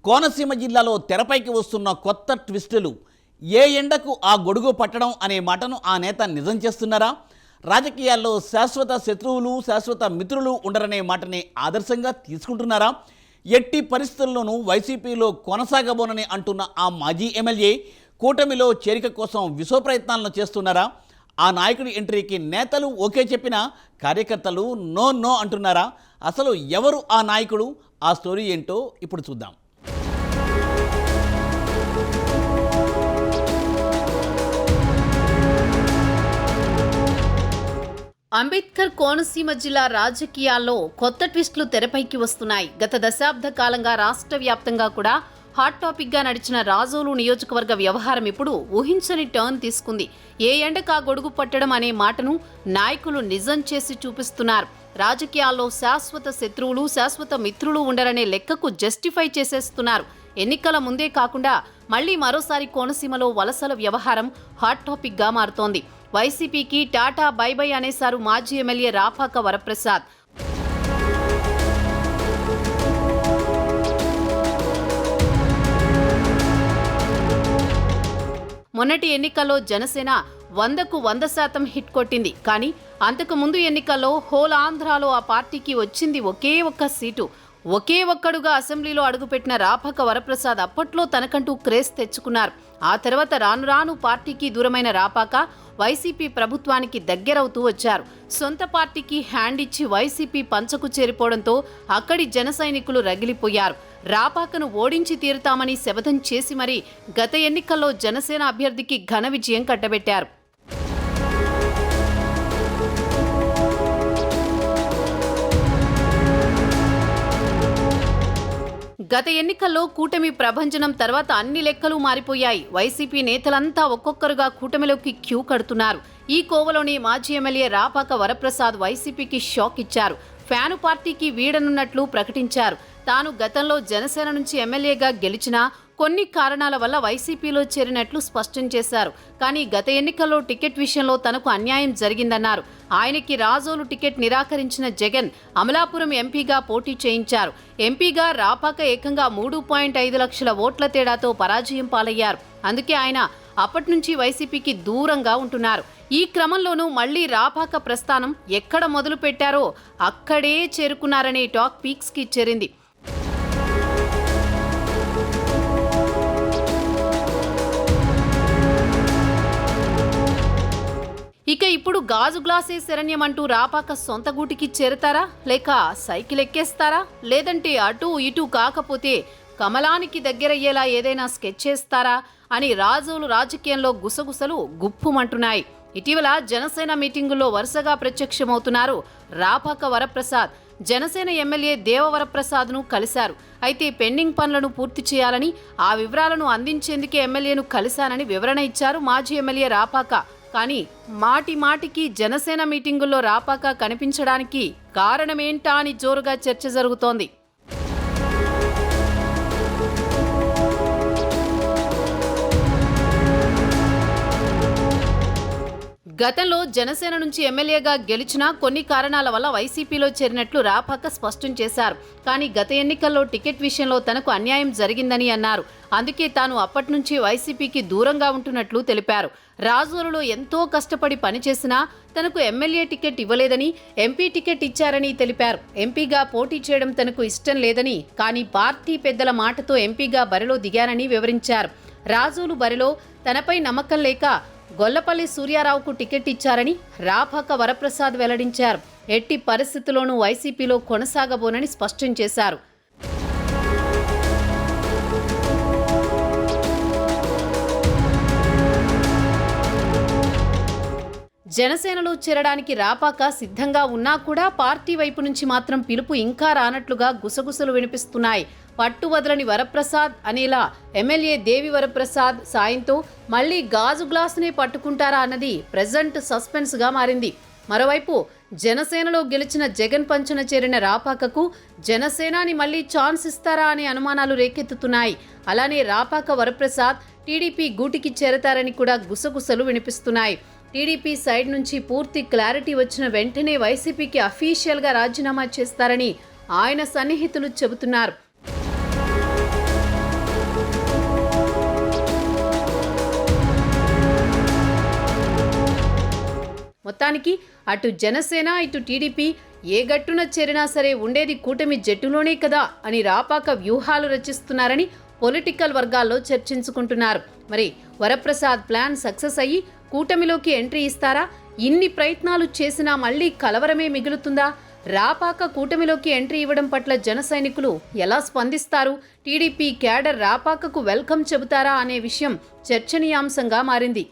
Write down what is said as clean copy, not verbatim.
కోనసీమ జిల్లాలో తెరపైకి వస్తున్న కొత్త ట్విస్టులు. ఏ ఎండకు ఆ గొడుగు పట్టడం అనే మాటను ఆ నేత నిజం చేస్తున్నారా? రాజకీయాల్లో శాశ్వత శత్రువులు, శాశ్వత మిత్రులు ఉండరనే మాటని ఆదర్శంగా తీసుకుంటున్నారా? ఎట్టి పరిస్థితుల్లోనూ వైసీపీలో కొనసాగబోనని అంటున్న ఆ మాజీ ఎమ్మెల్యే కూటమిలో చేరిక కోసం విశ్వప్రయత్నాలను చేస్తున్నారా? ఆ నాయకుడి ఎంట్రీకి నేతలు ఓకే చెప్పినా కార్యకర్తలు నో నో అంటున్నారా? అసలు ఎవరు ఆ నాయకుడు? ఆ స్టోరీ ఏంటో ఇప్పుడు చూద్దాం. అంబేద్కర్ కోనసీమ జిల్లా రాజకీయాల్లో కొత్త ట్విస్టులు తెరపైకి వస్తున్నాయి. గత దశాబ్ద కాలంగా రాష్ట్ర వ్యాప్తంగా కూడా హాట్ టాపిక్ గా నడిచిన రాజోలు నియోజకవర్గ వ్యవహారం ఇప్పుడు ఊహించని టర్న్ తీసుకుంది. ఏ ఎండకా గొడుగు పట్టడం అనే మాటను నాయకులు నిజం చేసి చూపిస్తున్నారు. రాజకీయాల్లో శాశ్వత శత్రువులు, శాశ్వత మిత్రులు ఉండరనే లెక్కకు జస్టిఫై చేసేస్తున్నారు. ఎన్నికల ముందే కాకుండా మళ్లీ మరోసారి కోనసీమలో వలసల వ్యవహారం హాట్ టాపిక్ గా మారుతోంది. వైసీపీకి టాటా బై బై అనేశారు మాజీ ఎమ్మెల్యే రాపాక వరప్రసాద్. మొన్నటి ఎన్నికల్లో జనసేన 100కు 100% హిట్ కొట్టింది. కానీ అంతకు ముందు ఎన్నికల్లో హోల్ ఆంధ్రాలో ఆ పార్టీకి వచ్చింది ఒకే ఒక్క సీటు. ఒకే ఒక్కడుగా అసెంబ్లీలో అడుగుపెట్టిన రాపాక వరప్రసాద్ అప్పట్లో తనకంటూ క్రేజ్ తెచ్చుకున్నారు. ఆ తర్వాత రాను రాను పార్టీకి దూరమైన రాపాక వైసీపీ ప్రభుత్వానికి దగ్గరవుతూ వచ్చారు. సొంత పార్టీకి హ్యాండ్ ఇచ్చి వైసీపీ పంచకు చేరిపోవడంతో అక్కడి జన సైనికులు రగిలిపోయారు. రాపాకను ఓడించి తీరుతామని శపథం చేసి మరీ గత ఎన్నికల్లో జనసేన అభ్యర్థికి ఘన విజయం కట్టబెట్టారు. గత ఎన్నికల్లో కూటమి ప్రభంజనం తర్వాత అన్ని లెక్కలు మారిపోయాయి. వైసీపీ నేతలంతా ఒక్కొక్కరుగా కూటమిలోకి క్యూ కడుతున్నారు. ఈ కోవలోని మాజీ ఎమ్మెల్యే రాపాక వరప్రసాద్ వైసీపీకి షాక్ ఇచ్చారు. ఫ్యాను పార్టీకి వీడనున్నట్లు ప్రకటించారు. తాను గతంలో జనసేన నుంచి ఎమ్మెల్యేగా గెలిచినా కొన్ని కారణాల వల్ల వైసీపీలో చేరినట్లు స్పష్టం చేశారు. కానీ గత ఎన్నికల్లో టికెట్ విషయంలో తనకు అన్యాయం జరిగిందన్నారు. ఆయనకి రాజోలు టికెట్ నిరాకరించిన జగన్ అమలాపురం ఎంపీగా పోటీ చేయించారు. ఎంపీగా రాపాక ఏకంగా 3.5 లక్షల ఓట్ల తేడాతో పరాజయం పాలయ్యారు. అందుకే ఆయన అప్పటి నుంచి వైసీపీకి దూరంగా ఉంటున్నారు. ఈ క్రమంలోనూ మళ్లీ రాపాక ప్రస్థానం ఎక్కడ మొదలు పెట్టారో అక్కడే చేరుకున్నారనే టాక్ పీక్స్ కి చేరింది. ఇక ఇప్పుడు గాజు గ్లాసే శరణ్యమంటూ రాపాక సొంత గూటికి చేరతారా, లేక సైకిల్ ఎక్కేస్తారా, లేదంటే అటూ ఇటూ కాకపోతే కమలానికి దగ్గరయ్యేలా ఏదైనా స్కెచ్ చేస్తారా అని రాజోలు రాజకీయంలో గుసగుసలు గుప్పుమంటున్నాయి. ఇటీవల జనసేన మీటింగుల్లో వరుసగా ప్రత్యక్షమవుతున్నారు రాపాక వరప్రసాద్. జనసేన ఎమ్మెల్యే దేవవరప్రసాద్ను కలిశారు. అయితే పెండింగ్ పనులను పూర్తి చేయాలని, ఆ వివరాలను అందించేందుకే ఎమ్మెల్యేను కలిశానని వివరణ ఇచ్చారు మాజీ ఎమ్మెల్యే రాపాక. కానీ మాటి మాటికి జనసేన మీటింగుల్లో రాపాక కనిపించడానికి కారణమేంటా అని జోరుగా చర్చ జరుగుతోంది. గతంలో జనసేన నుంచి ఎమ్మెల్యేగా గెలిచినా కొన్ని కారణాల వల్ల వైసీపీలో చేరినట్లు రాపాక స్పష్టం చేశారు. కానీ గత ఎన్నికల్లో టికెట్ విషయంలో తనకు అన్యాయం జరిగిందని అన్నారు. అందుకే తాను అప్పటి నుంచి వైసీపీకి దూరంగా ఉంటున్నట్లు తెలిపారు. రాజోలులో ఎంతో కష్టపడి పనిచేసినా తనకు ఎమ్మెల్యే టికెట్ ఇవ్వలేదని, ఎంపీ టికెట్ ఇచ్చారని తెలిపారు. ఎంపీగా పోటీ చేయడం తనకు ఇష్టం లేదని, కానీ పార్టీ పెద్దల మాటతో ఎంపీగా బరిలో దిగానని వివరించారు. రాజోలు బరిలో తనపై నమ్మకం లేక గొల్లపల్లి సూర్యారావుకు టికెట్ ఇచ్చారని రాపాక వరప్రసాద్ వెల్లడించారు. ఎట్టి పరిస్థితుల్లోనూ వైసీపీలో కొనసాగబోనని స్పష్టం చేశారు. జనసేనలో చేరడానికి రాపాక సిద్ధంగా ఉన్నా కూడా పార్టీ వైపు నుంచి మాత్రం పిలుపు ఇంకా రానట్లుగా గుసగుసలు వినిపిస్తున్నాయి. పట్టువదలని వరప్రసాద్ అనేలా ఎమ్మెల్యే దేవి వరప్రసాద్ సాయంతో మళ్లీ గాజు గ్లాసునే పట్టుకుంటారా అన్నది ప్రెజెంట్ సస్పెన్స్ గా మారింది. మరోవైపు జనసేనలో గెలిచిన జగన్ పంచన చేరిన రాపాకకు జనసేనాని మళ్లీ ఛాన్స్ ఇస్తారా అనే అనుమానాలు రేకెత్తుతున్నాయి. అలానే రాపాక వరప్రసాద్ టీడీపీ గూటికి చేరతారని కూడా గుసగుసలు వినిపిస్తున్నాయి. టీడీపీ సైడ్ నుంచి పూర్తి క్లారిటీ వచ్చిన వెంటనే వైసీపీకి అఫీషియల్గా రాజీనామా చేస్తారని ఆయన సన్నిహితులు చెబుతున్నారు. మొత్తానికి అటు జనసేన ఇటు టీడీపీ ఏ గట్టున చేరినా సరే ఉండేది కూటమి జట్టులోనే కదా అని రాపాక వ్యూహాలు రచిస్తున్నారని పొలిటికల్ వర్గాల్లో చర్చించుకుంటున్నారు. మరి వరప్రసాద్ ప్లాన్ సక్సెస్ అయ్యి కూటమిలోకి ఎంట్రీ ఇస్తారా? ఇన్ని ప్రయత్నాలు చేసినా మళ్ళీ కలవరమే మిగులుతుందా? రాపాక కూటమిలోకి ఎంట్రీ ఇవ్వడం పట్ల జన సైనికులు ఎలా స్పందిస్తారు? టీడీపీ క్యాడర్ రాపాకకు వెల్కమ్ చెబుతారా అనే విషయం చర్చనీయాంశంగా మారింది.